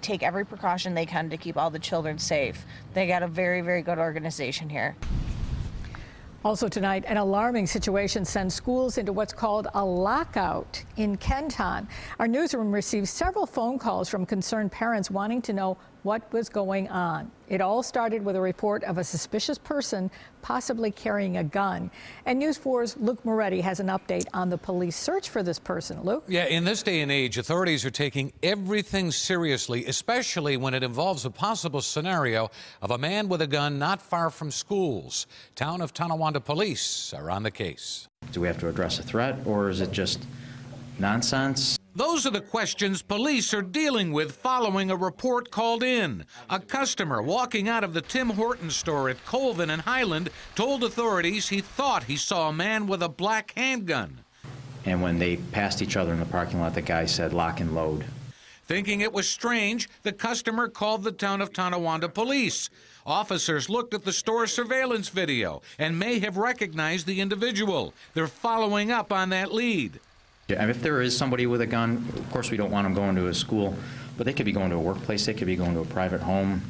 take every precaution they can to keep all the children safe. They got a very, very good organization here. Also tonight, an alarming situation sends schools into what's called a lockout in Kenton. Our newsroom received several phone calls from concerned parents wanting to know what was going on. It all started with a report of a suspicious person possibly carrying a gun. And News 4's Luke Moretti has an update on the police search for this person. Luke? Yeah, in this day and age, authorities are taking everything seriously, especially when it involves a possible scenario of a man with a gun not far from schools. Town of Tonawanda Police are on the case. Do we have to address a threat, or is it just nonsense? Those are the questions police are dealing with following a report called in. A customer walking out of the Tim Hortons store at Colvin and Highland told authorities he thought he saw a man with a black handgun. And when they passed each other in the parking lot, the guy said, "Lock and load." Thinking it was strange, the customer called the Town of Tonawanda Police. Officers looked at the store surveillance video and may have recognized the individual. They're following up on that lead. And if there is somebody with a gun, of course we don't want them going to a school, but they could be going to a workplace, they could be going to a private home.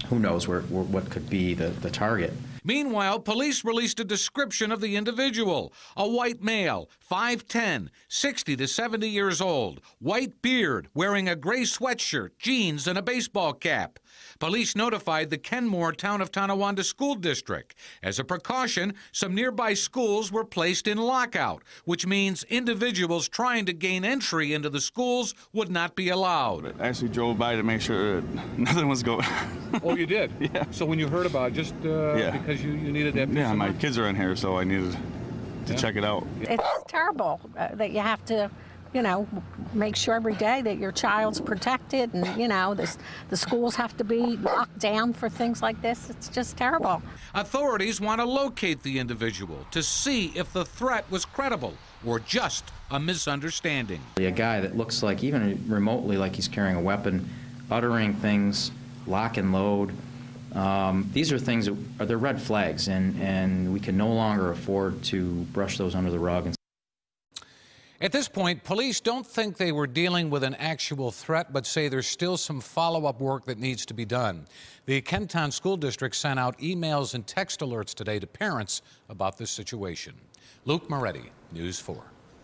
Who knows what could be the target. Meanwhile, police released a description of the individual. A white male, 5'10", 60 to 70 years old, white beard, wearing a gray sweatshirt, jeans, and a baseball cap. Police notified the Kenmore Town of Tonawanda School District. As a precaution, some nearby schools were placed in lockout, which means individuals trying to gain entry into the schools would not be allowed. I actually drove by to make sure nothing was going on. Oh, you did? Yeah. So when you heard about it, just because you needed that? Yeah, my kids are in here, so I needed to check it out. It's terrible that you have to, make sure every day that your child's protected, and, the schools have to be locked down for things like this. It's just terrible. Authorities want to locate the individual to see if the threat was credible or just a misunderstanding. A guy that looks like, even remotely, like he's carrying a weapon, uttering things, lock and load. These are things they're red flags, and we can no longer afford to brush those under the rug. At this point, police don't think they were dealing with an actual threat, but say there's still some follow-up work that needs to be done. The Kenton School District sent out emails and text alerts today to parents about this situation. Luke Moretti, News 4.